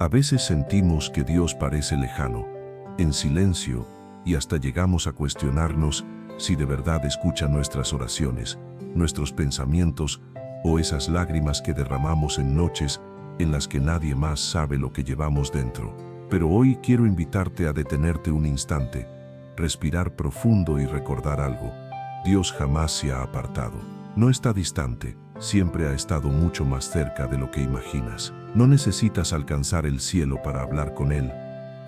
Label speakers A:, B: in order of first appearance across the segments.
A: A veces sentimos que Dios parece lejano, en silencio, y hasta llegamos a cuestionarnos si de verdad escucha nuestras oraciones, nuestros pensamientos o esas lágrimas que derramamos en noches en las que nadie más sabe lo que llevamos dentro. Pero hoy quiero invitarte a detenerte un instante, respirar profundo y recordar algo. Dios jamás se ha apartado. No está distante, siempre ha estado mucho más cerca de lo que imaginas. No necesitas alcanzar el cielo para hablar con Él,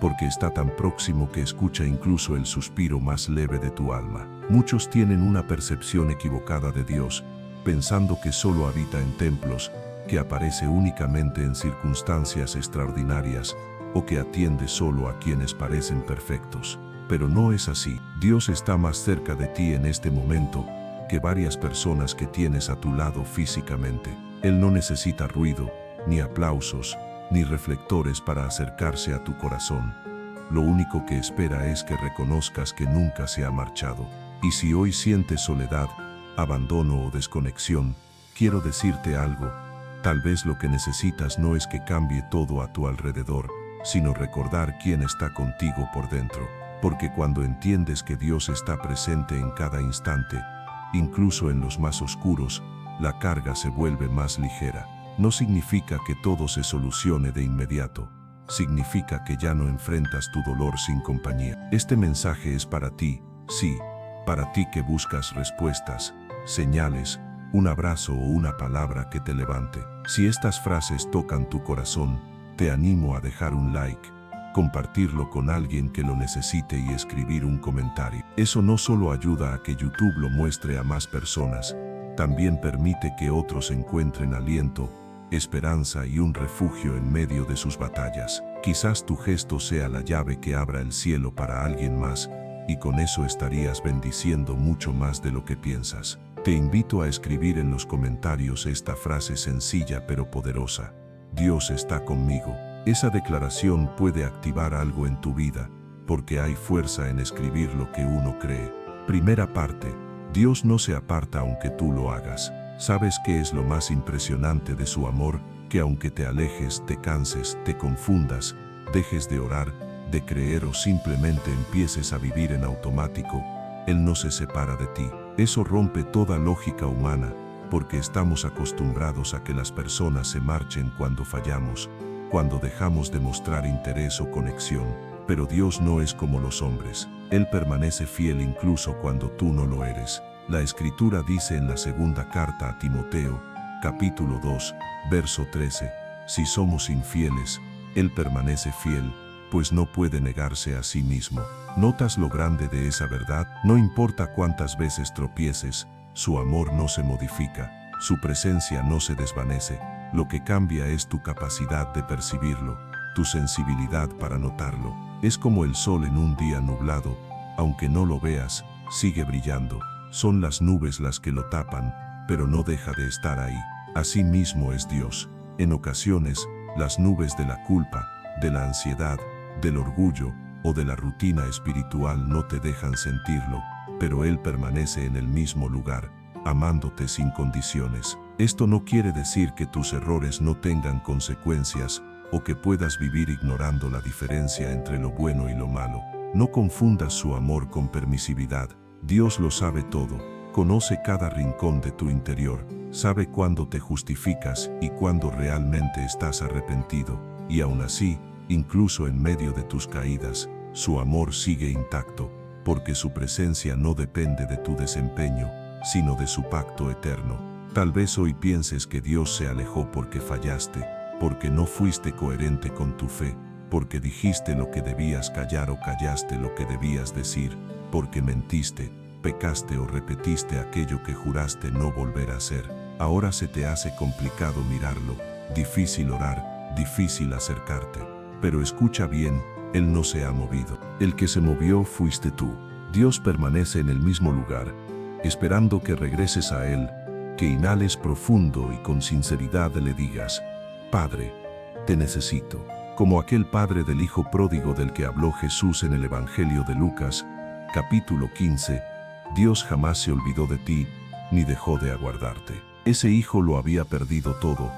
A: porque está tan próximo que escucha incluso el suspiro más leve de tu alma. Muchos tienen una percepción equivocada de Dios, pensando que solo habita en templos, que aparece únicamente en circunstancias extraordinarias o que atiende solo a quienes parecen perfectos. Pero no es así. Dios está más cerca de ti en este momento que varias personas que tienes a tu lado físicamente. Él no necesita ruido, ni aplausos, ni reflectores para acercarse a tu corazón. Lo único que espera es que reconozcas que nunca se ha marchado. Y si hoy sientes soledad, abandono o desconexión, quiero decirte algo. Tal vez lo que necesitas no es que cambie todo a tu alrededor, sino recordar quién está contigo por dentro. Porque cuando entiendes que Dios está presente en cada instante, incluso en los más oscuros, la carga se vuelve más ligera. No significa que todo se solucione de inmediato. Significa que ya no enfrentas tu dolor sin compañía. Este mensaje es para ti, sí, para ti que buscas respuestas, señales, un abrazo o una palabra que te levante. Si estas frases tocan tu corazón, te animo a dejar un like, compartirlo con alguien que lo necesite y escribir un comentario. Eso no solo ayuda a que YouTube lo muestre a más personas, también permite que otros encuentren aliento, esperanza y un refugio en medio de sus batallas. Quizás tu gesto sea la llave que abra el cielo para alguien más, y con eso estarías bendiciendo mucho más de lo que piensas. Te invito a escribir en los comentarios esta frase sencilla pero poderosa: Dios está conmigo. Esa declaración puede activar algo en tu vida, porque hay fuerza en escribir lo que uno cree. Primera parte: Dios no se aparta aunque tú lo hagas. ¿Sabes qué es lo más impresionante de su amor? Que aunque te alejes, te canses, te confundas, dejes de orar, de creer o simplemente empieces a vivir en automático, Él no se separa de ti. Eso rompe toda lógica humana, porque estamos acostumbrados a que las personas se marchen cuando fallamos, cuando dejamos de mostrar interés o conexión. Pero Dios no es como los hombres. Él permanece fiel incluso cuando tú no lo eres. La Escritura dice en la segunda carta a Timoteo, capítulo 2, verso 13, si somos infieles, Él permanece fiel, pues no puede negarse a sí mismo. ¿Notas lo grande de esa verdad? No importa cuántas veces tropieces, su amor no se modifica, su presencia no se desvanece. Lo que cambia es tu capacidad de percibirlo, tu sensibilidad para notarlo. Es como el sol en un día nublado, aunque no lo veas, sigue brillando. Son las nubes las que lo tapan, pero no deja de estar ahí. Así mismo es Dios. En ocasiones, las nubes de la culpa, de la ansiedad, del orgullo o de la rutina espiritual no te dejan sentirlo, pero Él permanece en el mismo lugar, amándote sin condiciones. Esto no quiere decir que tus errores no tengan consecuencias o que puedas vivir ignorando la diferencia entre lo bueno y lo malo. No confundas su amor con permisividad. Dios lo sabe todo, conoce cada rincón de tu interior, sabe cuándo te justificas y cuándo realmente estás arrepentido, y aún así, incluso en medio de tus caídas, su amor sigue intacto, porque su presencia no depende de tu desempeño, sino de su pacto eterno. Tal vez hoy pienses que Dios se alejó porque fallaste, porque no fuiste coherente con tu fe, porque dijiste lo que debías callar o callaste lo que debías decir, porque mentiste, pecaste o repetiste aquello que juraste no volver a hacer. Ahora se te hace complicado mirarlo, difícil orar, difícil acercarte. Pero escucha bien, Él no se ha movido. El que se movió fuiste tú. Dios permanece en el mismo lugar, esperando que regreses a Él, que inhales profundo y con sinceridad le digas: Padre, te necesito. Como aquel padre del hijo pródigo del que habló Jesús en el Evangelio de Lucas, capítulo 15, Dios jamás se olvidó de ti, ni dejó de aguardarte. Ese hijo lo había perdido todo,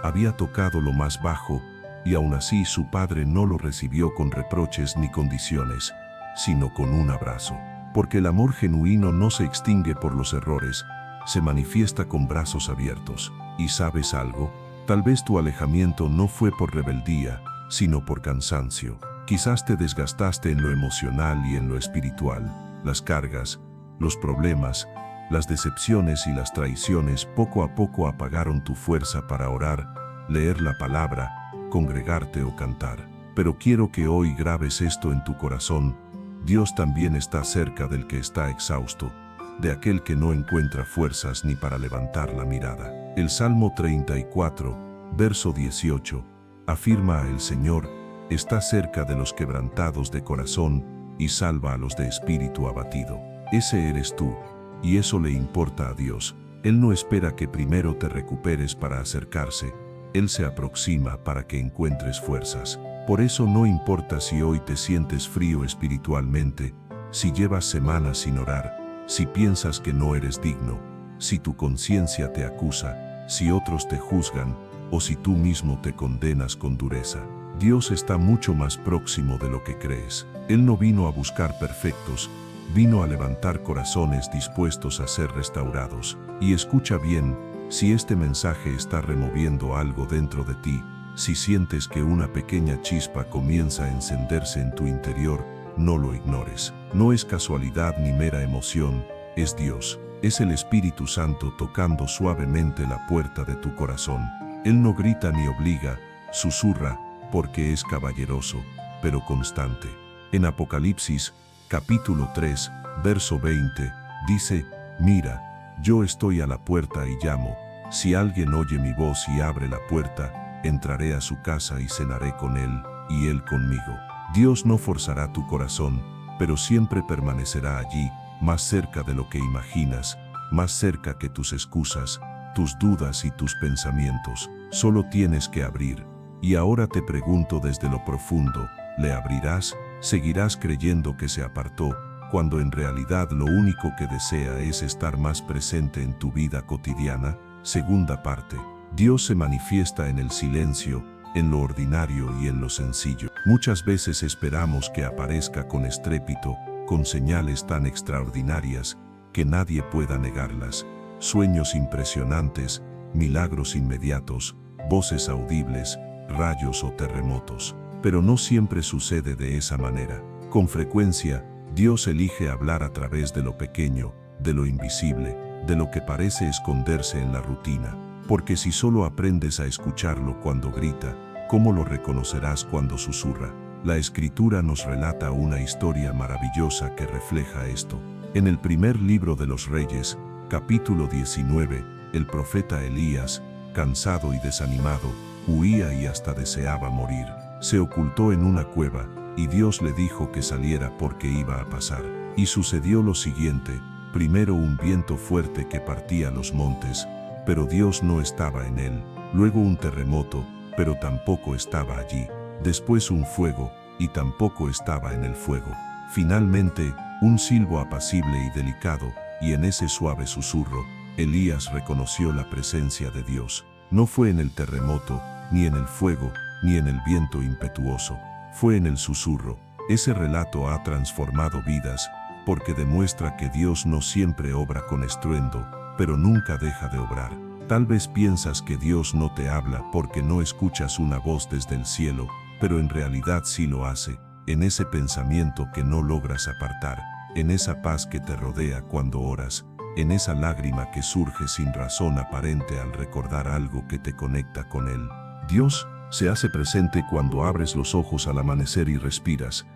A: había tocado lo más bajo, y aún así su padre no lo recibió con reproches ni condiciones, sino con un abrazo. Porque el amor genuino no se extingue por los errores, se manifiesta con brazos abiertos. ¿Y sabes algo? Tal vez tu alejamiento no fue por rebeldía, sino por cansancio. Quizás te desgastaste en lo emocional y en lo espiritual. Las cargas, los problemas, las decepciones y las traiciones poco a poco apagaron tu fuerza para orar, leer la palabra, congregarte o cantar. Pero quiero que hoy grabes esto en tu corazón: Dios también está cerca del que está exhausto, de aquel que no encuentra fuerzas ni para levantar la mirada. El Salmo 34, verso 18, afirma: el Señor está cerca de los quebrantados de corazón y salva a los de espíritu abatido. Ese eres tú, y eso le importa a Dios. Él no espera que primero te recuperes para acercarse, Él se aproxima para que encuentres fuerzas. Por eso no importa si hoy te sientes frío espiritualmente, si llevas semanas sin orar, si piensas que no eres digno, si tu conciencia te acusa, si otros te juzgan, o si tú mismo te condenas con dureza. Dios está mucho más próximo de lo que crees. Él no vino a buscar perfectos, vino a levantar corazones dispuestos a ser restaurados. Y escucha bien, si este mensaje está removiendo algo dentro de ti, si sientes que una pequeña chispa comienza a encenderse en tu interior, no lo ignores. No es casualidad ni mera emoción, es Dios. Es el Espíritu Santo tocando suavemente la puerta de tu corazón. Él no grita ni obliga, susurra, porque es caballeroso, pero constante. En Apocalipsis, capítulo 3, verso 20, dice: mira, yo estoy a la puerta y llamo. Si alguien oye mi voz y abre la puerta, entraré a su casa y cenaré con él, y él conmigo. Dios no forzará tu corazón, pero siempre permanecerá allí, más cerca de lo que imaginas, más cerca que tus excusas, tus dudas y tus pensamientos. Solo tienes que abrir. Y ahora te pregunto desde lo profundo: ¿le abrirás? ¿Seguirás creyendo que se apartó, cuando en realidad lo único que desea es estar más presente en tu vida cotidiana? Segunda parte. Dios se manifiesta en el silencio, en lo ordinario y en lo sencillo. Muchas veces esperamos que aparezca con estrépito, con señales tan extraordinarias que nadie pueda negarlas. Sueños impresionantes, milagros inmediatos, voces audibles, rayos o terremotos. Pero no siempre sucede de esa manera. Con frecuencia, Dios elige hablar a través de lo pequeño, de lo invisible, de lo que parece esconderse en la rutina. Porque si solo aprendes a escucharlo cuando grita, ¿cómo lo reconocerás cuando susurra? La Escritura nos relata una historia maravillosa que refleja esto. En el primer libro de los Reyes, capítulo 19, el profeta Elías, cansado y desanimado, huía y hasta deseaba morir. Se ocultó en una cueva, y Dios le dijo que saliera porque iba a pasar. Y sucedió lo siguiente: primero un viento fuerte que partía los montes, pero Dios no estaba en él. Luego un terremoto, pero tampoco estaba allí. Después un fuego, y tampoco estaba en el fuego. Finalmente, un silbo apacible y delicado, y en ese suave susurro, Elías reconoció la presencia de Dios. No fue en el terremoto, ni en el fuego, ni en el viento impetuoso. Fue en el susurro. Ese relato ha transformado vidas, porque demuestra que Dios no siempre obra con estruendo, pero nunca deja de obrar. Tal vez piensas que Dios no te habla porque no escuchas una voz desde el cielo, pero en realidad sí lo hace, en ese pensamiento que no logras apartar, en esa paz que te rodea cuando oras, en esa lágrima que surge sin razón aparente al recordar algo que te conecta con Él. Dios se hace presente cuando abres los ojos al amanecer y respiras,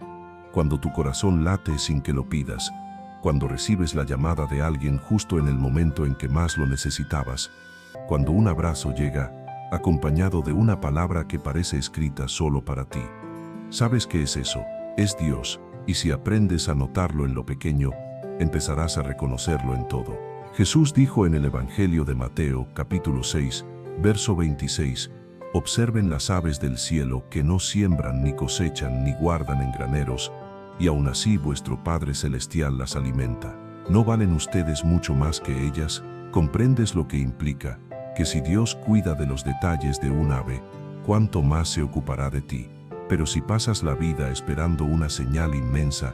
A: cuando tu corazón late sin que lo pidas, cuando recibes la llamada de alguien justo en el momento en que más lo necesitabas, cuando un abrazo llega, acompañado de una palabra que parece escrita solo para ti. ¿Sabes qué es eso? Es Dios, y si aprendes a notarlo en lo pequeño, empezarás a reconocerlo en todo. Jesús dijo en el Evangelio de Mateo, capítulo 6, verso 26, «Observen las aves del cielo que no siembran ni cosechan ni guardan en graneros, y aún así vuestro Padre Celestial las alimenta. ¿No valen ustedes mucho más que ellas?» ¿Comprendes lo que implica? Que si Dios cuida de los detalles de un ave, cuánto más se ocupará de ti. Pero si pasas la vida esperando una señal inmensa,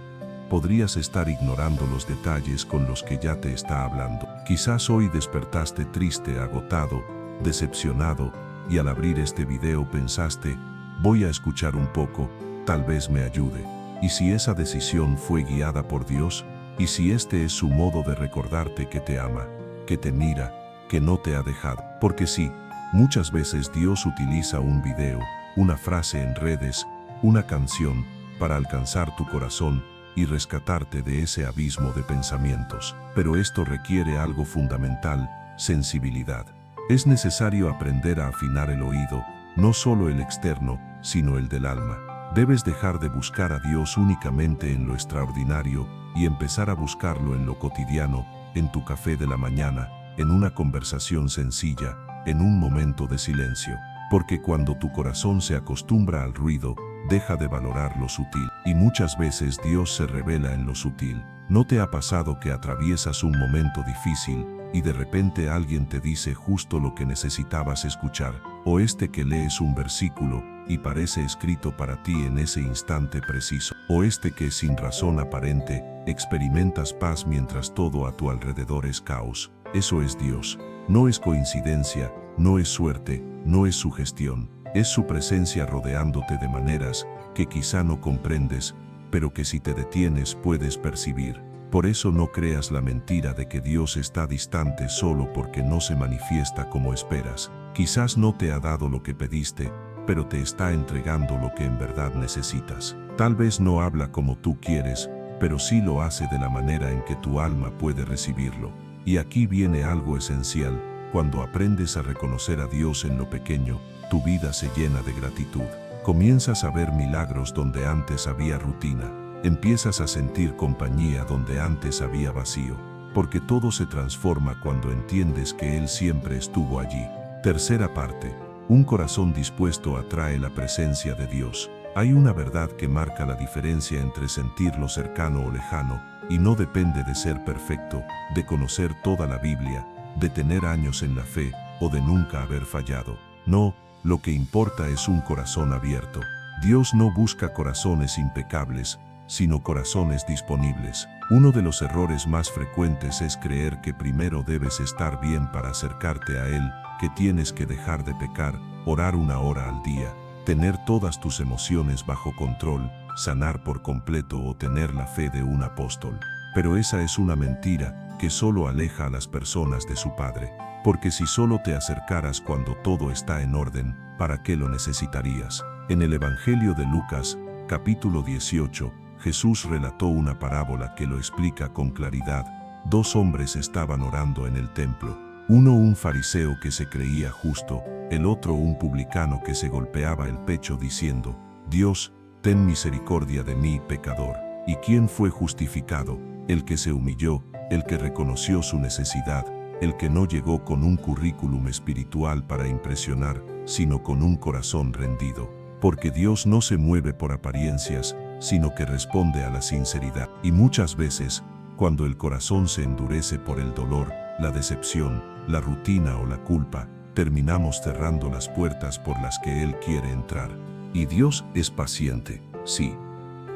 A: podrías estar ignorando los detalles con los que ya te está hablando. Quizás hoy despertaste triste, agotado, decepcionado, y al abrir este video pensaste, voy a escuchar un poco, tal vez me ayude. ¿Y si esa decisión fue guiada por Dios? ¿Y si este es su modo de recordarte que te ama, que te mira, que no te ha dejado? Porque sí, muchas veces Dios utiliza un video, una frase en redes, una canción, para alcanzar tu corazón y rescatarte de ese abismo de pensamientos. Pero esto requiere algo fundamental: sensibilidad. Es necesario aprender a afinar el oído, no solo el externo, sino el del alma. Debes dejar de buscar a Dios únicamente en lo extraordinario y empezar a buscarlo en lo cotidiano, en tu café de la mañana, en una conversación sencilla, en un momento de silencio. Porque cuando tu corazón se acostumbra al ruido, deja de valorar lo sutil. Y muchas veces Dios se revela en lo sutil. ¿No te ha pasado que atraviesas un momento difícil y de repente alguien te dice justo lo que necesitabas escuchar? O que lees un versículo y parece escrito para ti en ese instante preciso. O que sin razón aparente experimentas paz mientras todo a tu alrededor es caos. Eso es Dios. No es coincidencia, no es suerte, no es sugestión. Es su presencia rodeándote de maneras que quizá no comprendes, pero que si te detienes puedes percibir. Por eso no creas la mentira de que Dios está distante solo porque no se manifiesta como esperas. Quizás no te ha dado lo que pediste, pero te está entregando lo que en verdad necesitas. Tal vez no habla como tú quieres, pero sí lo hace de la manera en que tu alma puede recibirlo. Y aquí viene algo esencial: cuando aprendes a reconocer a Dios en lo pequeño, tu vida se llena de gratitud. Comienzas a ver milagros donde antes había rutina. Empiezas a sentir compañía donde antes había vacío. Porque todo se transforma cuando entiendes que Él siempre estuvo allí. Tercera parte. Un corazón dispuesto atrae la presencia de Dios. Hay una verdad que marca la diferencia entre sentirlo cercano o lejano, y no depende de ser perfecto, de conocer toda la Biblia, de tener años en la fe o de nunca haber fallado. No, lo que importa es un corazón abierto. Dios no busca corazones impecables, sino corazones disponibles. Uno de los errores más frecuentes es creer que primero debes estar bien para acercarte a Él, que tienes que dejar de pecar, orar 1 hora al día, tener todas tus emociones bajo control, sanar por completo o tener la fe de un apóstol. Pero esa es una mentira que solo aleja a las personas de su Padre. Porque si solo te acercaras cuando todo está en orden, ¿para qué lo necesitarías? En el Evangelio de Lucas, capítulo 18, Jesús relató una parábola que lo explica con claridad. 2 hombres estaban orando en el templo. Uno un fariseo que se creía justo, el otro un publicano que se golpeaba el pecho diciendo: Dios, ten misericordia de mí, pecador. ¿Y quién fue justificado? El que se humilló, el que reconoció su necesidad, el que no llegó con un currículum espiritual para impresionar, sino con un corazón rendido. Porque Dios no se mueve por apariencias, sino que responde a la sinceridad. Y muchas veces, cuando el corazón se endurece por el dolor, la decepción, la rutina o la culpa, terminamos cerrando las puertas por las que Él quiere entrar. Y Dios es paciente, sí,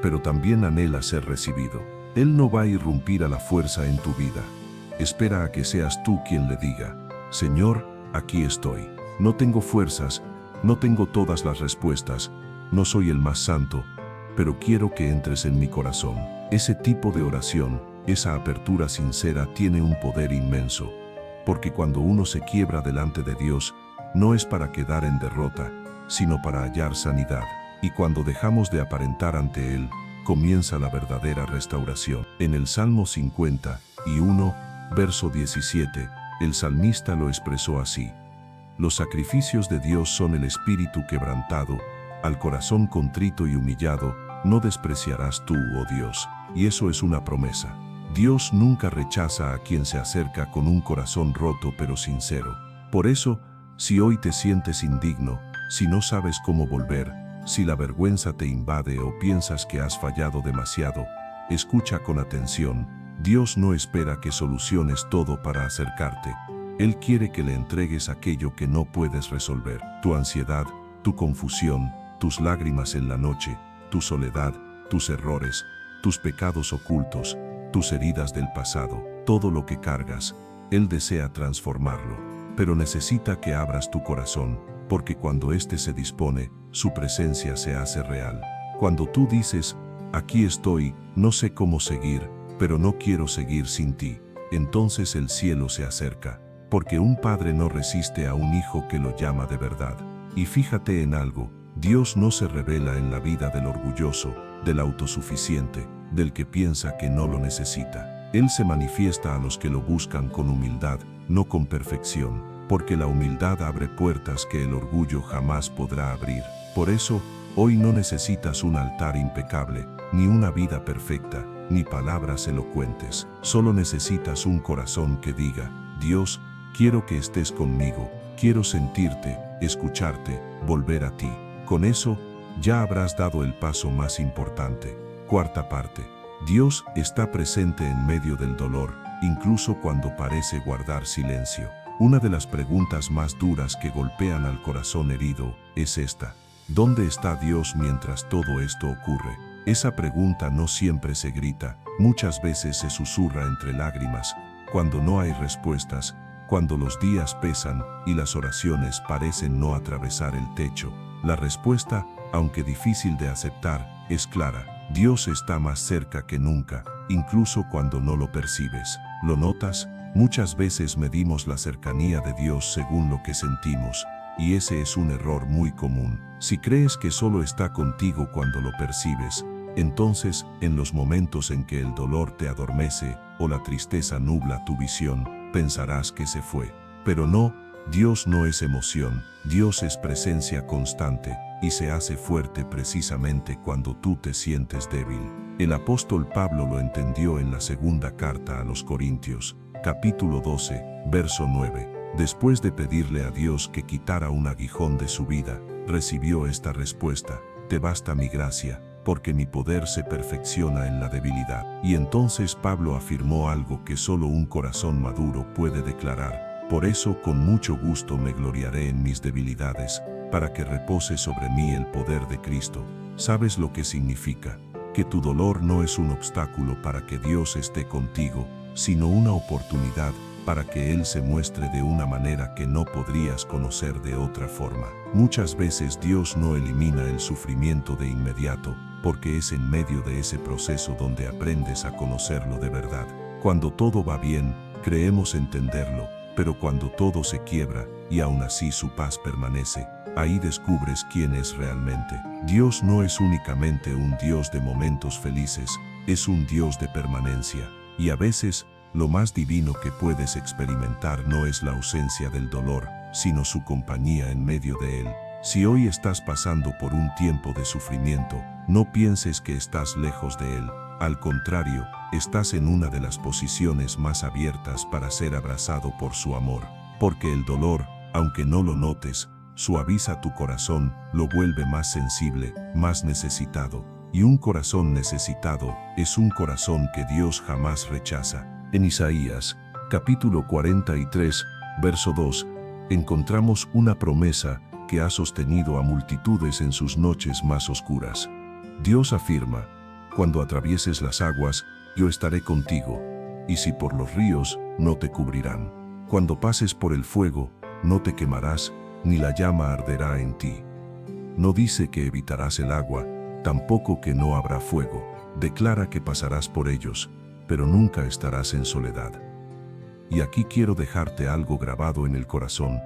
A: pero también anhela ser recibido. Él no va a irrumpir a la fuerza en tu vida. Espera a que seas tú quien le diga: Señor, aquí estoy. No tengo fuerzas, no tengo todas las respuestas, no soy el más santo, pero quiero que entres en mi corazón. Ese tipo de oración, esa apertura sincera tiene un poder inmenso, porque cuando uno se quiebra delante de Dios, no es para quedar en derrota, sino para hallar sanidad. Y cuando dejamos de aparentar ante Él, comienza la verdadera restauración. En el Salmo 51, verso 17, el salmista lo expresó así: Los sacrificios de Dios son el espíritu quebrantado, al corazón contrito y humillado, no despreciarás tú, oh Dios. Y eso es una promesa. Dios nunca rechaza a quien se acerca con un corazón roto pero sincero. Por eso, si hoy te sientes indigno, si no sabes cómo volver, si la vergüenza te invade o piensas que has fallado demasiado, escucha con atención. Dios no espera que soluciones todo para acercarte. Él quiere que le entregues aquello que no puedes resolver: tu ansiedad, tu confusión, tus lágrimas en la noche, tu soledad, tus errores, tus pecados ocultos, tus heridas del pasado, todo lo que cargas. Él desea transformarlo, pero necesita que abras tu corazón, porque cuando éste se dispone, su presencia se hace real. Cuando tú dices, aquí estoy, no sé cómo seguir, pero no quiero seguir sin ti, entonces el cielo se acerca, porque un padre no resiste a un hijo que lo llama de verdad. Y fíjate en algo, Dios no se revela en la vida del orgulloso, del autosuficiente, del que piensa que no lo necesita. Él se manifiesta a los que lo buscan con humildad, no con perfección, porque la humildad abre puertas que el orgullo jamás podrá abrir. Por eso, hoy no necesitas un altar impecable, ni una vida perfecta, ni palabras elocuentes. Solo necesitas un corazón que diga, Dios, quiero que estés conmigo, quiero sentirte, escucharte, volver a ti. Con eso, ya habrás dado el paso más importante. Cuarta parte. Dios está presente en medio del dolor, incluso cuando parece guardar silencio. Una de las preguntas más duras que golpean al corazón herido es esta: ¿dónde está Dios mientras todo esto ocurre? Esa pregunta no siempre se grita, muchas veces se susurra entre lágrimas, cuando no hay respuestas, cuando los días pesan y las oraciones parecen no atravesar el techo. La respuesta, aunque difícil de aceptar, es clara. Dios está más cerca que nunca, incluso cuando no lo percibes. ¿Lo notas? Muchas veces medimos la cercanía de Dios según lo que sentimos, y ese es un error muy común. Si crees que solo está contigo cuando lo percibes, entonces, en los momentos en que el dolor te adormece o la tristeza nubla tu visión, pensarás que se fue. Pero no, Dios no es emoción, Dios es presencia constante, y se hace fuerte precisamente cuando tú te sientes débil. El apóstol Pablo lo entendió en la segunda carta a los Corintios, capítulo 12, verso 9. Después de pedirle a Dios que quitara un aguijón de su vida, recibió esta respuesta: te basta mi gracia, porque mi poder se perfecciona en la debilidad. Y entonces Pablo afirmó algo que solo un corazón maduro puede declarar: por eso con mucho gusto me gloriaré en mis debilidades, para que repose sobre mí el poder de Cristo. ¿Sabes lo que significa? Que tu dolor no es un obstáculo para que Dios esté contigo, sino una oportunidad para que Él se muestre de una manera que no podrías conocer de otra forma. Muchas veces Dios no elimina el sufrimiento de inmediato, porque es en medio de ese proceso donde aprendes a conocerlo de verdad. Cuando todo va bien, creemos entenderlo, pero cuando todo se quiebra, y aún así su paz permanece, ahí descubres quién es realmente. Dios no es únicamente un Dios de momentos felices, es un Dios de permanencia. Y a veces, lo más divino que puedes experimentar no es la ausencia del dolor, sino su compañía en medio de él. Si hoy estás pasando por un tiempo de sufrimiento, no pienses que estás lejos de él. Al contrario, estás en una de las posiciones más abiertas para ser abrazado por su amor. Porque el dolor, aunque no lo notes, suaviza tu corazón, lo vuelve más sensible, más necesitado. Y un corazón necesitado es un corazón que Dios jamás rechaza. En Isaías, capítulo 43, verso 2, encontramos una promesa que ha sostenido a multitudes en sus noches más oscuras. Dios afirma: cuando atravieses las aguas, yo estaré contigo, y si por los ríos, no te cubrirán. Cuando pases por el fuego, no te quemarás, ni la llama arderá en ti. No dice que evitarás el agua, tampoco que no habrá fuego. Declara que pasarás por ellos, pero nunca estarás en soledad. Y aquí quiero dejarte algo grabado en el corazón: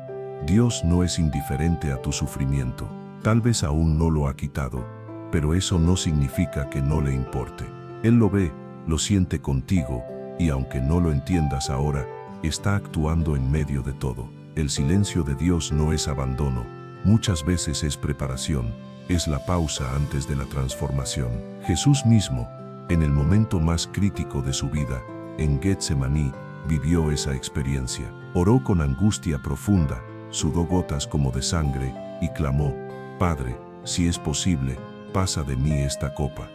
A: Dios no es indiferente a tu sufrimiento. Tal vez aún no lo ha quitado, pero eso no significa que no le importe. Él lo ve, lo siente contigo, y aunque no lo entiendas ahora, está actuando en medio de todo. El silencio de Dios no es abandono, muchas veces es preparación, es la pausa antes de la transformación. Jesús mismo, en el momento más crítico de su vida, en Getsemaní, vivió esa experiencia. Oró con angustia profunda, sudó gotas como de sangre, y clamó: Padre, si es posible, pasa de mí esta copa,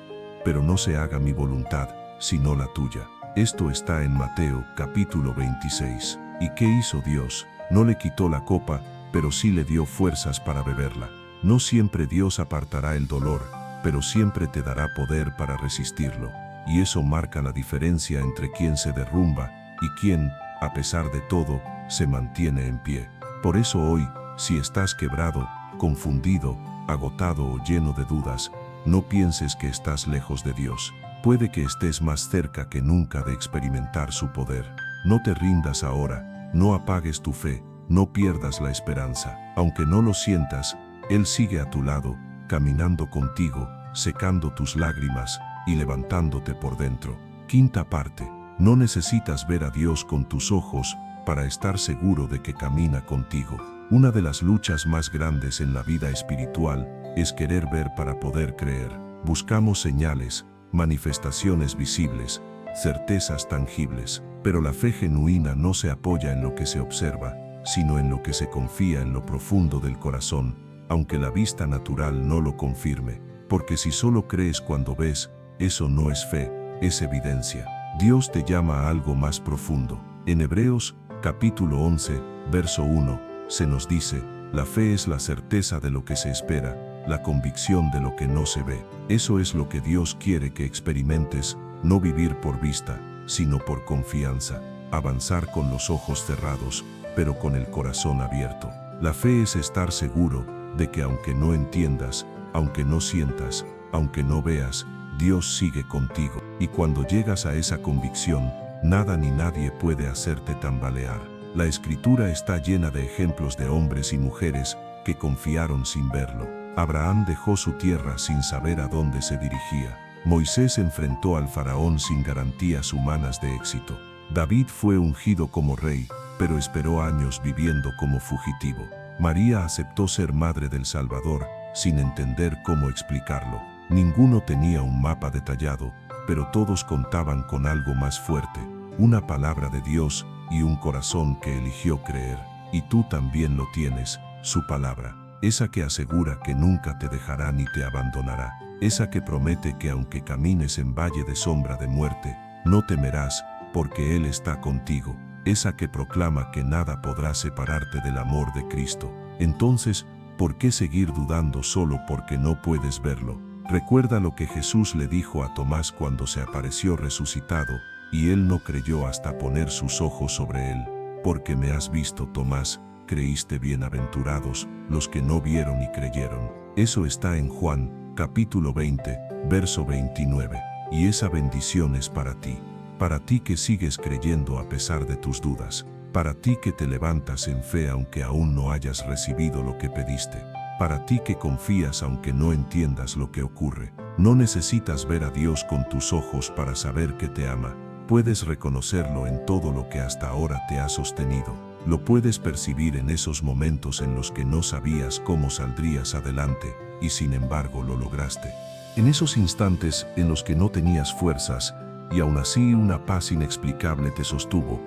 A: pero no se haga mi voluntad, sino la tuya. Esto está en Mateo, capítulo 26. ¿Y qué hizo Dios? No le quitó la copa, pero sí le dio fuerzas para beberla. No siempre Dios apartará el dolor, pero siempre te dará poder para resistirlo. Y eso marca la diferencia entre quien se derrumba y quien, a pesar de todo, se mantiene en pie. Por eso hoy, si estás quebrado, confundido, agotado o lleno de dudas, no pienses que estás lejos de Dios. Puede que estés más cerca que nunca de experimentar su poder. No te rindas ahora, no apagues tu fe, no pierdas la esperanza. Aunque no lo sientas, Él sigue a tu lado, caminando contigo, secando tus lágrimas y levantándote por dentro. Quinta parte. No necesitas ver a Dios con tus ojos para estar seguro de que camina contigo. Una de las luchas más grandes en la vida espiritual es querer ver para poder creer. Buscamos señales, manifestaciones visibles, certezas tangibles, pero la fe genuina no se apoya en lo que se observa, sino en lo que se confía en lo profundo del corazón, aunque la vista natural no lo confirme, porque si solo crees cuando ves, eso no es fe, es evidencia. Dios te llama a algo más profundo. En Hebreos, capítulo 11, verso 1, se nos dice, la fe es la certeza de lo que se espera, la convicción de lo que no se ve. Eso es lo que Dios quiere que experimentes, no vivir por vista, sino por confianza, avanzar con los ojos cerrados, pero con el corazón abierto. La fe es estar seguro de que aunque no entiendas, aunque no sientas, aunque no veas, Dios sigue contigo. Y cuando llegas a esa convicción, nada ni nadie puede hacerte tambalear. La Escritura está llena de ejemplos de hombres y mujeres que confiaron sin verlo. Abraham dejó su tierra sin saber a dónde se dirigía. Moisés enfrentó al faraón sin garantías humanas de éxito. David fue ungido como rey, pero esperó años viviendo como fugitivo. María aceptó ser madre del Salvador, sin entender cómo explicarlo. Ninguno tenía un mapa detallado, pero todos contaban con algo más fuerte, una palabra de Dios y un corazón que eligió creer. Y tú también lo tienes, su palabra, esa que asegura que nunca te dejará ni te abandonará, esa que promete que aunque camines en valle de sombra de muerte, no temerás, porque Él está contigo, esa que proclama que nada podrá separarte del amor de Cristo. Entonces, ¿por qué seguir dudando solo porque no puedes verlo? Recuerda lo que Jesús le dijo a Tomás cuando se apareció resucitado, y él no creyó hasta poner sus ojos sobre él. Porque me has visto, Tomás, creíste. Bienaventurados los que no vieron y creyeron. Eso está en Juan, capítulo 20, verso 29. Y esa bendición es para ti que sigues creyendo a pesar de tus dudas, para ti que te levantas en fe aunque aún no hayas recibido lo que pediste. Para ti que confías aunque no entiendas lo que ocurre. No necesitas ver a Dios con tus ojos para saber que te ama. Puedes reconocerlo en todo lo que hasta ahora te ha sostenido. Lo puedes percibir en esos momentos en los que no sabías cómo saldrías adelante, y sin embargo lo lograste. En esos instantes en los que no tenías fuerzas, y aún así una paz inexplicable te sostuvo.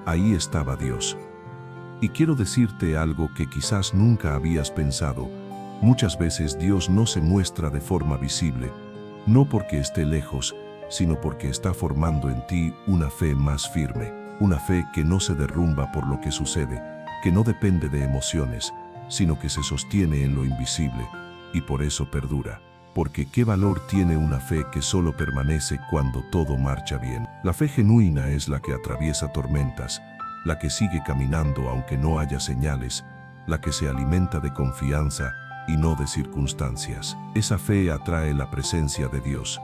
A: Ahí estaba Dios. Y quiero decirte algo que quizás nunca habías pensado. Muchas veces Dios no se muestra de forma visible, no porque esté lejos, sino porque está formando en ti una fe más firme, una fe que no se derrumba por lo que sucede, que no depende de emociones, sino que se sostiene en lo invisible, y por eso perdura. Porque ¿qué valor tiene una fe que solo permanece cuando todo marcha bien? La fe genuina es la que atraviesa tormentas, la que sigue caminando aunque no haya señales, la que se alimenta de confianza y no de circunstancias. Esa fe atrae la presencia de Dios.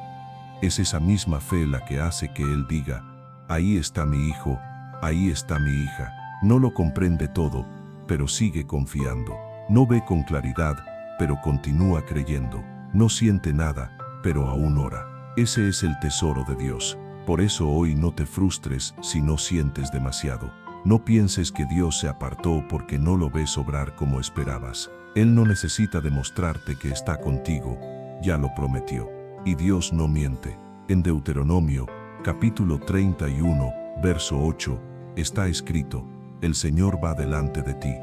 A: Es esa misma fe la que hace que Él diga, ahí está mi hijo, ahí está mi hija. No lo comprende todo, pero sigue confiando. No ve con claridad, pero continúa creyendo. No siente nada, pero aún ora. Ese es el tesoro de Dios. Por eso hoy no te frustres si no sientes demasiado. No pienses que Dios se apartó porque no lo ves obrar como esperabas. Él no necesita demostrarte que está contigo, ya lo prometió. Y Dios no miente. En Deuteronomio, capítulo 31, verso 8, está escrito, el Señor va delante de ti.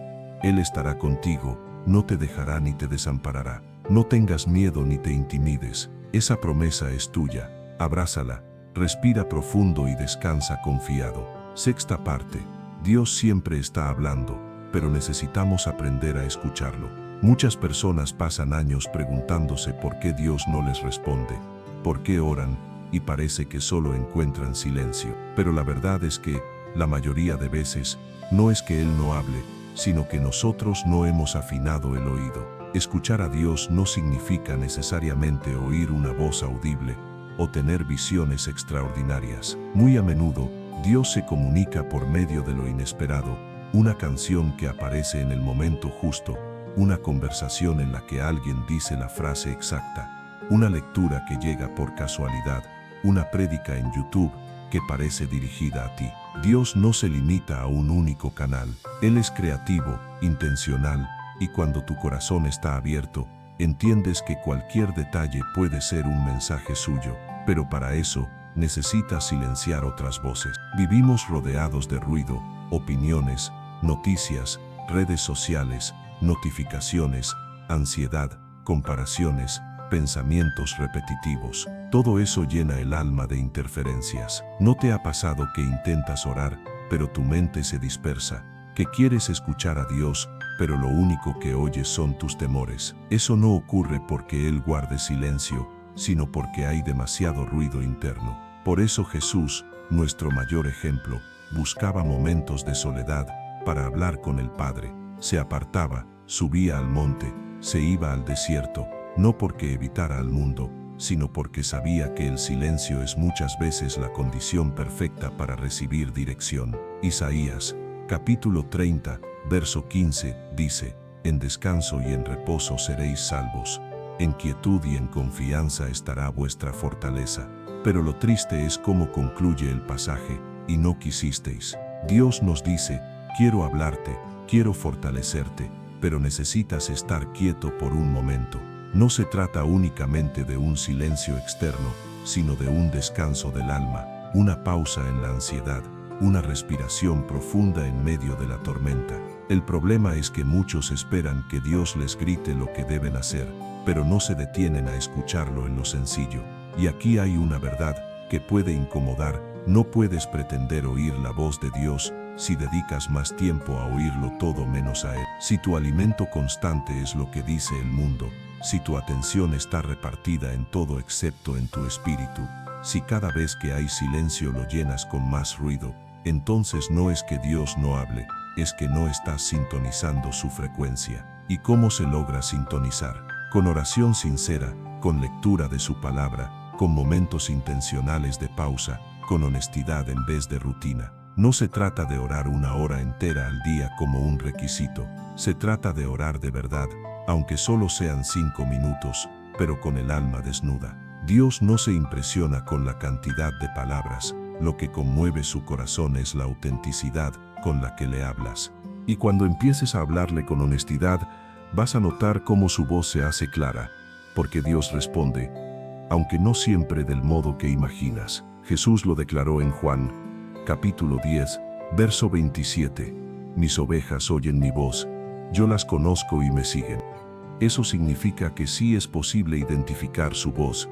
A: Él estará contigo, no te dejará ni te desamparará. No tengas miedo ni te intimides. Esa promesa es tuya. Abrázala, respira profundo y descansa confiado. Sexta parte. Dios siempre está hablando, pero necesitamos aprender a escucharlo. Muchas personas pasan años preguntándose por qué Dios no les responde, por qué oran, y parece que solo encuentran silencio. Pero la verdad es que, la mayoría de veces, no es que Él no hable, sino que nosotros no hemos afinado el oído. Escuchar a Dios no significa necesariamente oír una voz audible o tener visiones extraordinarias. Muy a menudo, Dios se comunica por medio de lo inesperado, una canción que aparece en el momento justo, una conversación en la que alguien dice la frase exacta, una lectura que llega por casualidad, una prédica en YouTube que parece dirigida a ti. Dios no se limita a un único canal. Él es creativo, intencional, y cuando tu corazón está abierto, entiendes que cualquier detalle puede ser un mensaje suyo, pero para eso necesitas silenciar otras voces. Vivimos rodeados de ruido, opiniones, noticias, redes sociales, notificaciones, ansiedad, comparaciones, pensamientos repetitivos. Todo eso llena el alma de interferencias. ¿No te ha pasado que intentas orar, pero tu mente se dispersa? Que quieres escuchar a Dios, pero lo único que oyes son tus temores. Eso no ocurre porque Él guarde silencio, sino porque hay demasiado ruido interno. Por eso Jesús, nuestro mayor ejemplo, buscaba momentos de soledad para hablar con el Padre. Se apartaba, subía al monte, se iba al desierto, no porque evitara al mundo, sino porque sabía que el silencio es muchas veces la condición perfecta para recibir dirección. Isaías, capítulo 30, verso 15, dice: en descanso y en reposo seréis salvos, en quietud y en confianza estará vuestra fortaleza. Pero lo triste es cómo concluye el pasaje: y no quisisteis. Dios nos dice: quiero hablarte, quiero fortalecerte, pero necesitas estar quieto por un momento. No se trata únicamente de un silencio externo, sino de un descanso del alma, una pausa en la ansiedad, una respiración profunda en medio de la tormenta. El problema es que muchos esperan que Dios les grite lo que deben hacer, pero no se detienen a escucharlo en lo sencillo. Y aquí hay una verdad que puede incomodar: no puedes pretender oír la voz de Dios si dedicas más tiempo a oírlo todo menos a Él. Si tu alimento constante es lo que dice el mundo, si tu atención está repartida en todo excepto en tu espíritu, si cada vez que hay silencio lo llenas con más ruido, entonces no es que Dios no hable, es que no estás sintonizando su frecuencia. ¿Y cómo se logra sintonizar? Con oración sincera, con lectura de su palabra, con momentos intencionales de pausa, con honestidad en vez de rutina. No se trata de orar una hora entera al día como un requisito, se trata de orar de verdad, aunque solo sean 5 minutos, pero con el alma desnuda. Dios no se impresiona con la cantidad de palabras, lo que conmueve su corazón es la autenticidad con la que le hablas. Y cuando empieces a hablarle con honestidad, vas a notar cómo su voz se hace clara, porque Dios responde, aunque no siempre del modo que imaginas. Jesús lo declaró en Juan, capítulo 10, verso 27. Mis ovejas oyen mi voz, yo las conozco y me siguen. Eso significa que sí es posible identificar su voz,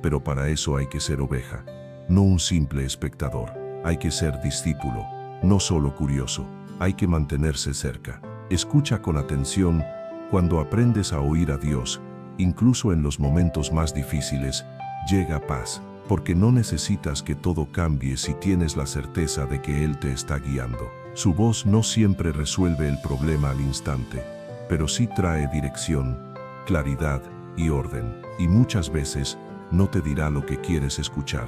A: pero para eso hay que ser oveja, no un simple espectador. Hay que ser discípulo, no solo curioso. Hay que mantenerse cerca. Escucha con atención. Cuando aprendes a oír a Dios, incluso en los momentos más difíciles, llega paz, porque no necesitas que todo cambie si tienes la certeza de que Él te está guiando. Su voz no siempre resuelve el problema al instante, pero sí trae dirección, claridad y orden. Y muchas veces no te dirá lo que quieres escuchar,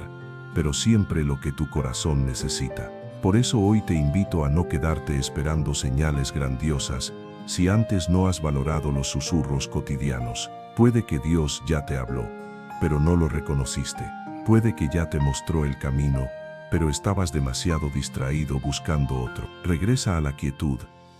A: pero siempre lo que tu corazón necesita. Por eso hoy te invito a no quedarte esperando señales grandiosas si antes no has valorado los susurros cotidianos. Puede que Dios ya te habló, pero no lo reconociste. Puede que ya te mostró el camino, pero estabas demasiado distraído buscando otro. Regresa a la quietud,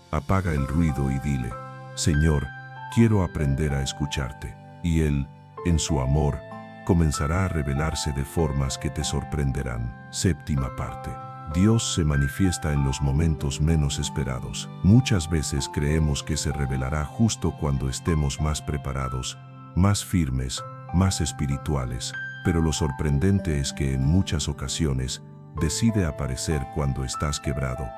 A: apaga el ruido y dile: Señor, quiero aprender a escucharte. Y Él, en su amor, comenzará a revelarse de formas que te sorprenderán. Séptima parte. Dios se manifiesta en los momentos menos esperados. Muchas veces creemos que se revelará justo cuando estemos más preparados, más firmes, más espirituales, pero lo sorprendente es que en muchas ocasiones decide aparecer cuando estás quebrado,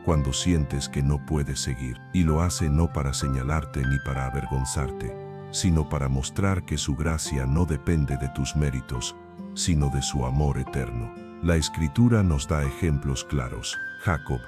A: cuando sientes que no puedes seguir. Y lo hace no para señalarte ni para avergonzarte, sino para mostrar que su gracia no depende de tus méritos, sino de su amor eterno. La Escritura nos da ejemplos claros. Jacob,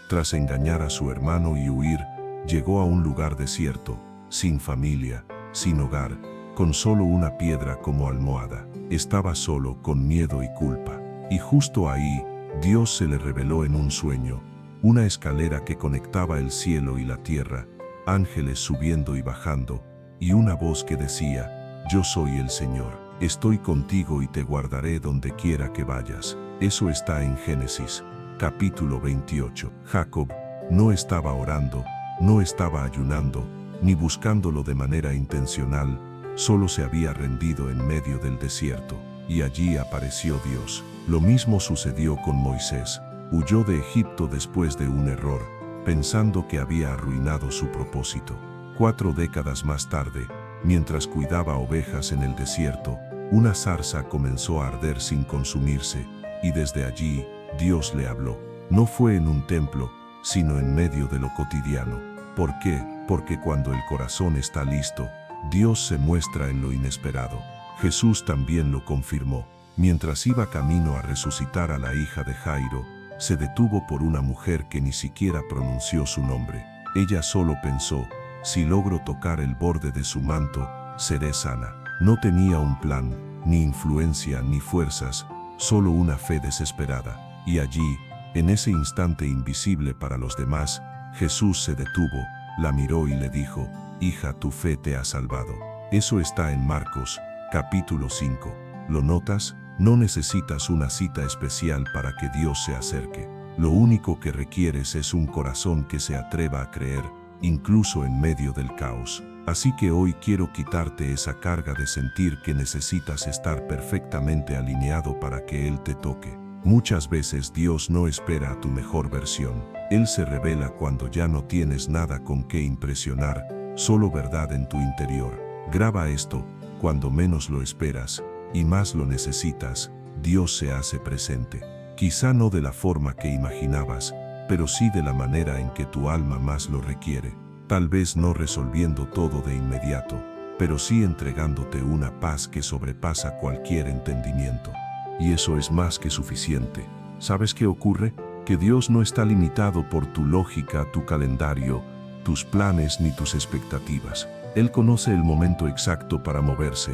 A: tras engañar a su hermano y huir, llegó a un lugar desierto, sin familia, sin hogar, con solo una piedra como almohada. Estaba solo, con miedo y culpa. Y justo ahí, Dios se le reveló en un sueño, una escalera que conectaba el cielo y la tierra, ángeles subiendo y bajando, y una voz que decía: yo soy el Señor, estoy contigo y te guardaré donde quiera que vayas. Eso está en Génesis, capítulo 28. Jacob no estaba orando, no estaba ayunando, ni buscándolo de manera intencional, solo se había rendido en medio del desierto, y allí apareció Dios. Lo mismo sucedió con Moisés. Huyó de Egipto después de un error, pensando que había arruinado su propósito. 4 décadas más tarde, mientras cuidaba ovejas en el desierto, una zarza comenzó a arder sin consumirse, y desde allí, Dios le habló. No fue en un templo, sino en medio de lo cotidiano. ¿Por qué? Porque cuando el corazón está listo, Dios se muestra en lo inesperado. Jesús también lo confirmó. Mientras iba camino a resucitar a la hija de Jairo, se detuvo por una mujer que ni siquiera pronunció su nombre. Ella solo pensó: si logro tocar el borde de su manto, seré sana. No tenía un plan, ni influencia, ni fuerzas, solo una fe desesperada. Y allí, en ese instante invisible para los demás, Jesús se detuvo, la miró y le dijo: hija, tu fe te ha salvado. Eso está en Marcos, capítulo 5. ¿Lo notas? No necesitas una cita especial para que Dios se acerque. Lo único que requieres es un corazón que se atreva a creer, incluso en medio del caos. Así que hoy quiero quitarte esa carga de sentir que necesitas estar perfectamente alineado para que Él te toque. Muchas veces Dios no espera a tu mejor versión. Él se revela cuando ya no tienes nada con qué impresionar, solo verdad en tu interior. Graba esto: cuando menos lo esperas y más lo necesitas, Dios se hace presente. Quizá no de la forma que imaginabas, pero sí de la manera en que tu alma más lo requiere. Tal vez no resolviendo todo de inmediato, pero sí entregándote una paz que sobrepasa cualquier entendimiento. Y eso es más que suficiente. ¿Sabes qué ocurre? Que Dios no está limitado por tu lógica, tu calendario, tus planes ni tus expectativas. Él conoce el momento exacto para moverse,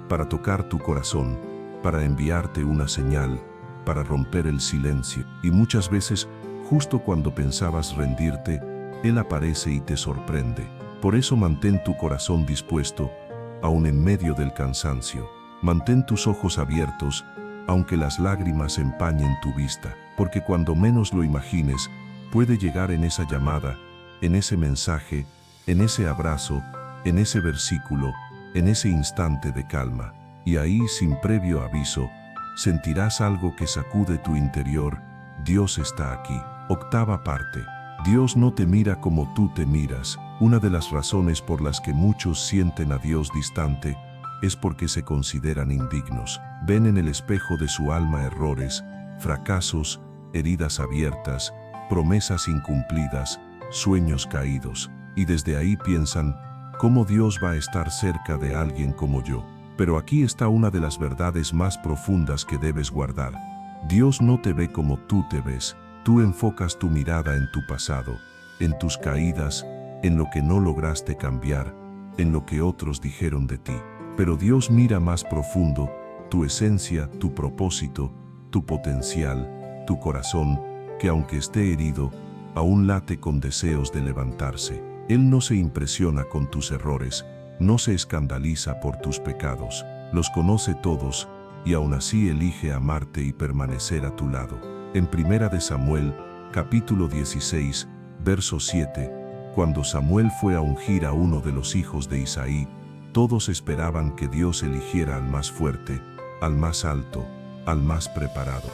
A: para tocar tu corazón, para enviarte una señal, para romper el silencio. Y muchas veces, justo cuando pensabas rendirte, Él aparece y te sorprende. Por eso mantén tu corazón dispuesto, aun en medio del cansancio. Mantén tus ojos abiertos, aunque las lágrimas empañen tu vista. Porque cuando menos lo imagines, puede llegar en esa llamada, en ese mensaje, en ese abrazo, en ese versículo, en ese instante de calma. Y ahí, sin previo aviso, sentirás algo que sacude tu interior. Dios está aquí. 8ª parte. Dios no te mira como tú te miras. Una de las razones por las que muchos sienten a Dios distante es porque se consideran indignos. Ven en el espejo de su alma errores, fracasos, heridas abiertas, promesas incumplidas, sueños caídos. Y desde ahí piensan: ¿cómo Dios va a estar cerca de alguien como yo? Pero aquí está una de las verdades más profundas que debes guardar. Dios no te ve como tú te ves. Tú enfocas tu mirada en tu pasado, en tus caídas, en lo que no lograste cambiar, en lo que otros dijeron de ti. Pero Dios mira más profundo: tu esencia, tu propósito, tu potencial, tu corazón, que aunque esté herido, aún late con deseos de levantarse. Él no se impresiona con tus errores, no se escandaliza por tus pecados. Los conoce todos, y aún así elige amarte y permanecer a tu lado. En 1 de Samuel, capítulo 16, verso 7, cuando Samuel fue a ungir a uno de los hijos de Isaí, todos esperaban que Dios eligiera al más fuerte, al más alto, al más preparado.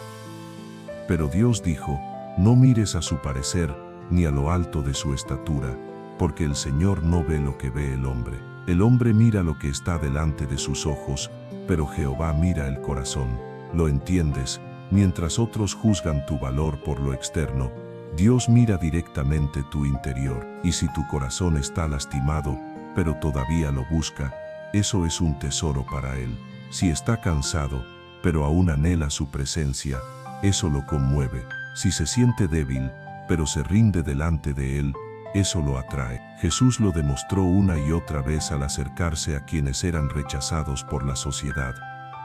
A: Pero Dios dijo: no mires a su parecer, ni a lo alto de su estatura, porque el Señor no ve lo que ve el hombre. El hombre mira lo que está delante de sus ojos, pero Jehová mira el corazón. ¿Lo entiendes? Mientras otros juzgan tu valor por lo externo, Dios mira directamente tu interior, y si tu corazón está lastimado, pero todavía lo busca, eso es un tesoro para Él. Si está cansado, pero aún anhela su presencia, eso lo conmueve. Si se siente débil, pero se rinde delante de Él, eso lo atrae. Jesús lo demostró una y otra vez al acercarse a quienes eran rechazados por la sociedad.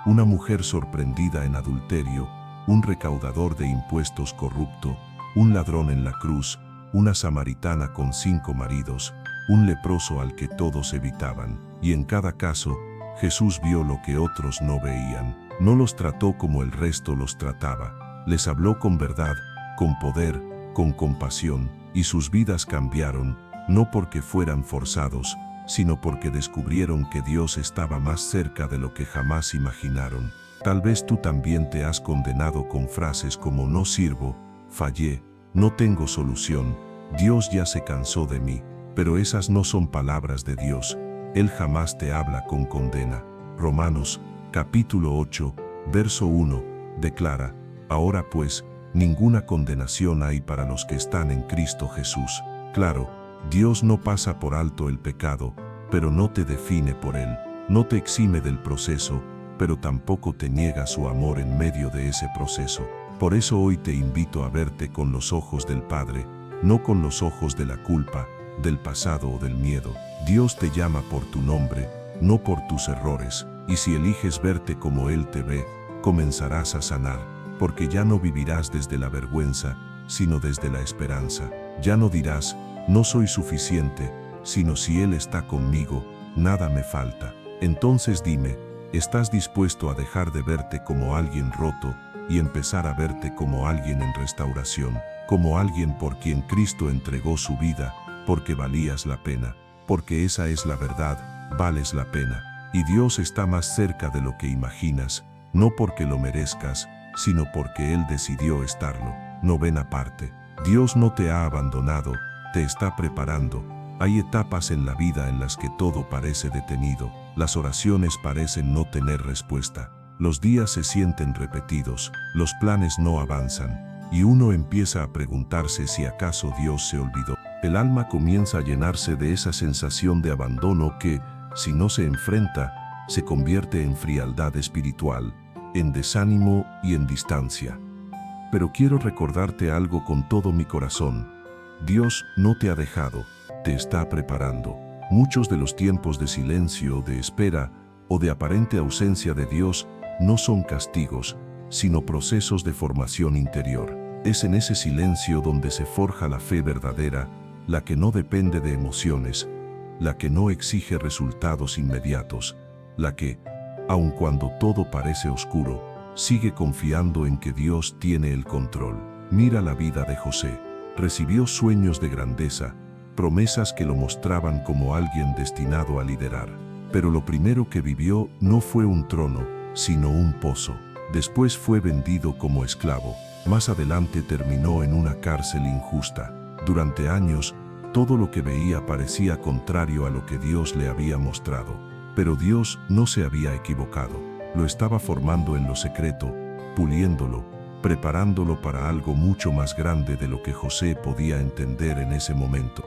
A: Una mujer sorprendida en adulterio, un recaudador de impuestos corrupto, un ladrón en la cruz, una samaritana con 5 maridos, un leproso al que todos evitaban. Y en cada caso, Jesús vio lo que otros no veían. No los trató como el resto los trataba. Les habló con verdad, con poder, con compasión, y sus vidas cambiaron, no porque fueran forzados, sino porque descubrieron que Dios estaba más cerca de lo que jamás imaginaron. Tal vez tú también te has condenado con frases como no sirvo, fallé, no tengo solución, Dios ya se cansó de mí, pero esas no son palabras de Dios. Él jamás te habla con condena. Romanos, capítulo 8, verso 1, declara: ahora pues, ninguna condenación hay para los que están en Cristo Jesús. Claro, Dios no pasa por alto el pecado, pero no te define por él. No te exime del proceso, pero tampoco te niega su amor en medio de ese proceso. Por eso hoy te invito a verte con los ojos del Padre, no con los ojos de la culpa, del pasado o del miedo. Dios te llama por tu nombre, no por tus errores, y si eliges verte como Él te ve, comenzarás a sanar, porque ya no vivirás desde la vergüenza, sino desde la esperanza. Ya no dirás, no soy suficiente, sino si Él está conmigo, nada me falta. Entonces dime, ¿estás dispuesto a dejar de verte como alguien roto y empezar a verte como alguien en restauración, como alguien por quien Cristo entregó su vida, porque valías la pena, porque esa es la verdad, vales la pena, y Dios está más cerca de lo que imaginas, no porque lo merezcas, sino porque Él decidió estarlo? Novena parte. Dios no te ha abandonado, te está preparando. Hay etapas en la vida en las que todo parece detenido, las oraciones parecen no tener respuesta, los días se sienten repetidos, los planes no avanzan, y uno empieza a preguntarse si acaso Dios se olvidó. El alma comienza a llenarse de esa sensación de abandono que, si no se enfrenta, se convierte en frialdad espiritual, en desánimo y en distancia. Pero quiero recordarte algo con todo mi corazón. Dios no te ha dejado, te está preparando. Muchos de los tiempos de silencio, de espera o de aparente ausencia de Dios no son castigos, sino procesos de formación interior. Es en ese silencio donde se forja la fe verdadera, la que no depende de emociones, la que no exige resultados inmediatos, la que, aun cuando todo parece oscuro, sigue confiando en que Dios tiene el control. Mira la vida de José. Recibió sueños de grandeza, promesas que lo mostraban como alguien destinado a liderar. Pero lo primero que vivió no fue un trono, sino un pozo. Después fue vendido como esclavo. Más adelante terminó en una cárcel injusta. Durante años, todo lo que veía parecía contrario a lo que Dios le había mostrado. Pero Dios no se había equivocado. Lo estaba formando en lo secreto, puliéndolo, preparándolo para algo mucho más grande de lo que José podía entender en ese momento.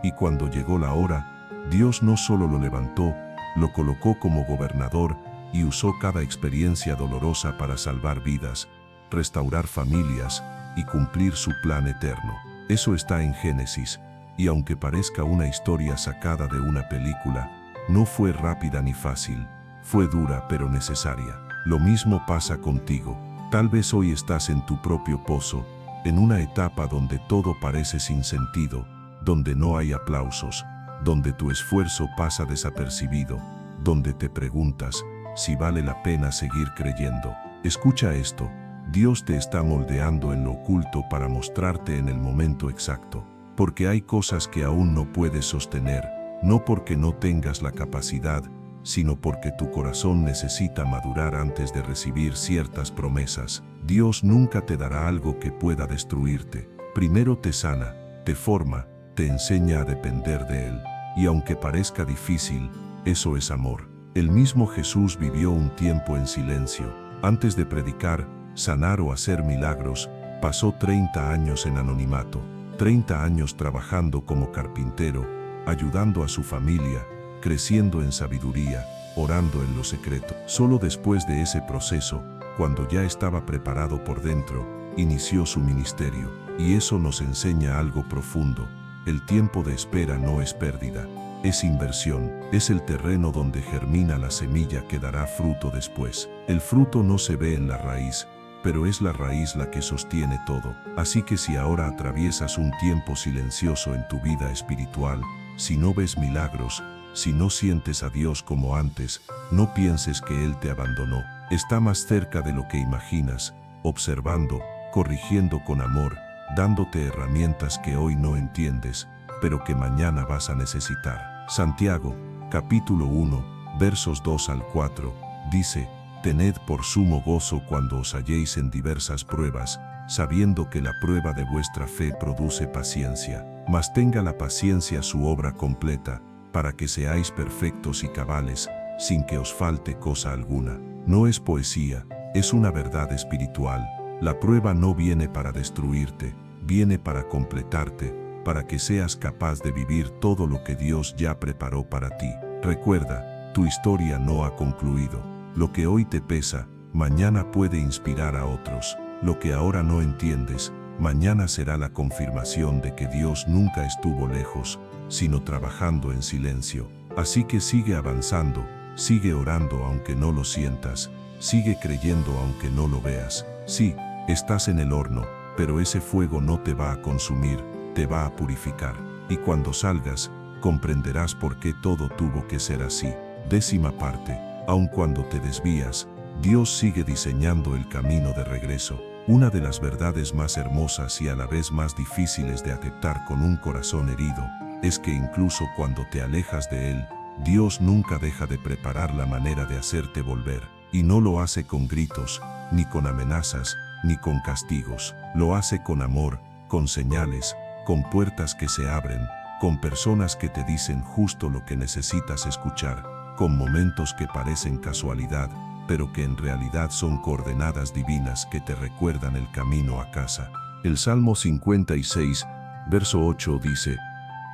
A: Y cuando llegó la hora, Dios no solo lo levantó, lo colocó como gobernador y usó cada experiencia dolorosa para salvar vidas, restaurar familias y cumplir su plan eterno. Eso está en Génesis, y aunque parezca una historia sacada de una película, no fue rápida ni fácil, fue dura pero necesaria. Lo mismo pasa contigo. Tal vez hoy estás en tu propio pozo, en una etapa donde todo parece sin sentido, donde no hay aplausos, donde tu esfuerzo pasa desapercibido, donde te preguntas si vale la pena seguir creyendo. Escucha esto, Dios te está moldeando en lo oculto para mostrarte en el momento exacto, porque hay cosas que aún no puedes sostener, no porque no tengas la capacidad, sino porque tu corazón necesita madurar antes de recibir ciertas promesas. Dios nunca te dará algo que pueda destruirte. Primero te sana, te forma, te enseña a depender de Él. Y aunque parezca difícil, eso es amor. El mismo Jesús vivió un tiempo en silencio. Antes de predicar, sanar o hacer milagros, Pasó 30 años en anonimato, 30 años trabajando como carpintero, ayudando a su familia, creciendo en sabiduría, orando en lo secreto. Solo después de ese proceso, cuando ya estaba preparado por dentro, inició su ministerio. Y eso nos enseña algo profundo. El tiempo de espera no es pérdida, es inversión, es el terreno donde germina la semilla que dará fruto después. El fruto no se ve en la raíz, pero es la raíz la que sostiene todo. Así que si ahora atraviesas un tiempo silencioso en tu vida espiritual, si no ves milagros, si no sientes a Dios como antes, no pienses que Él te abandonó. Está más cerca de lo que imaginas, observando, corrigiendo con amor, dándote herramientas que hoy no entiendes, pero que mañana vas a necesitar. Santiago, capítulo 1, versos 2 al 4, dice: Tened por sumo gozo cuando os halléis en diversas pruebas, sabiendo que la prueba de vuestra fe produce paciencia. Mas tenga la paciencia su obra completa, para que seáis perfectos y cabales, sin que os falte cosa alguna. No es poesía, es una verdad espiritual. La prueba no viene para destruirte, viene para completarte, para que seas capaz de vivir todo lo que Dios ya preparó para ti. Recuerda, tu historia no ha concluido. Lo que hoy te pesa, mañana puede inspirar a otros. Lo que ahora no entiendes, mañana será la confirmación de que Dios nunca estuvo lejos, sino trabajando en silencio. Así que sigue avanzando, sigue orando aunque no lo sientas, sigue creyendo aunque no lo veas. Sí, estás en el horno, pero ese fuego no te va a consumir, te va a purificar. Y cuando salgas, comprenderás por qué todo tuvo que ser así. 10ª parte. Aun cuando te desvías, Dios sigue diseñando el camino de regreso. Una de las verdades más hermosas y a la vez más difíciles de aceptar con un corazón herido, es que incluso cuando te alejas de Él, Dios nunca deja de preparar la manera de hacerte volver. Y no lo hace con gritos, ni con amenazas, ni con castigos. Lo hace con amor, con señales, con puertas que se abren, con personas que te dicen justo lo que necesitas escuchar, con momentos que parecen casualidad, pero que en realidad son coordenadas divinas que te recuerdan el camino a casa. El Salmo 56, verso 8 dice: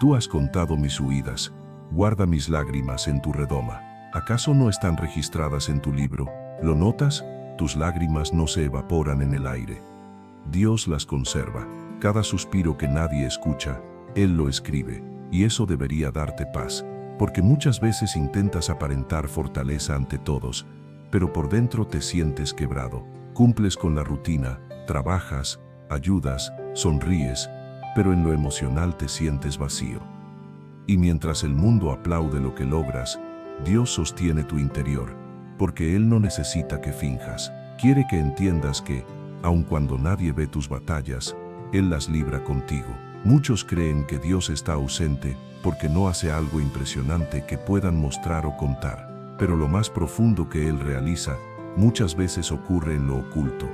A: Tú has contado mis huidas, guarda mis lágrimas en tu redoma. ¿Acaso no están registradas en tu libro? ¿Lo notas? Tus lágrimas no se evaporan en el aire. Dios las conserva. Cada suspiro que nadie escucha, Él lo escribe, y eso debería darte paz, porque muchas veces intentas aparentar fortaleza ante todos, pero por dentro te sientes quebrado. Cumples con la rutina, trabajas, ayudas, sonríes, pero en lo emocional te sientes vacío. Y mientras el mundo aplaude lo que logras, Dios sostiene tu interior, porque Él no necesita que finjas. Quiere que entiendas que, aun cuando nadie ve tus batallas, Él las libra contigo. Muchos creen que Dios está ausente porque no hace algo impresionante que puedan mostrar o contar. Pero lo más profundo que Él realiza, muchas veces ocurre en lo oculto.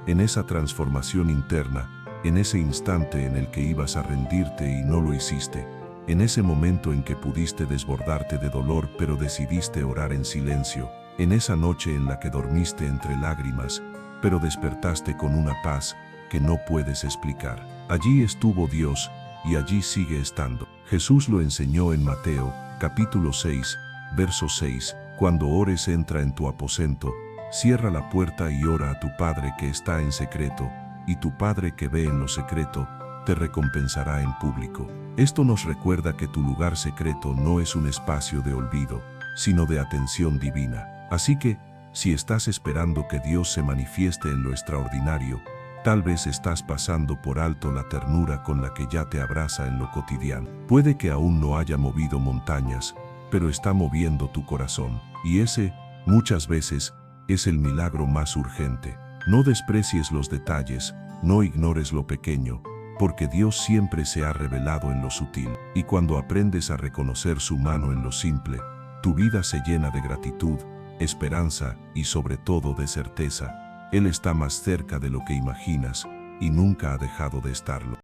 A: En esa transformación interna, en ese instante en el que ibas a rendirte y no lo hiciste. En ese momento en que pudiste desbordarte de dolor pero decidiste orar en silencio. En esa noche en la que dormiste entre lágrimas, pero despertaste con una paz que no puedes explicar. Allí estuvo Dios, y allí sigue estando. Jesús lo enseñó en Mateo, capítulo 6, verso 6. Cuando ores, entra en tu aposento, cierra la puerta y ora a tu Padre que está en secreto, y tu Padre que ve en lo secreto, te recompensará en público. Esto nos recuerda que tu lugar secreto no es un espacio de olvido, sino de atención divina. Así que, si estás esperando que Dios se manifieste en lo extraordinario, tal vez estás pasando por alto la ternura con la que ya te abraza en lo cotidiano. Puede que aún no haya movido montañas, pero está moviendo tu corazón. Y ese, muchas veces, es el milagro más urgente. No desprecies los detalles, no ignores lo pequeño, porque Dios siempre se ha revelado en lo sutil. Y cuando aprendes a reconocer su mano en lo simple, tu vida se llena de gratitud, esperanza y sobre todo de certeza. Él está más cerca de lo que imaginas y nunca ha dejado de estarlo.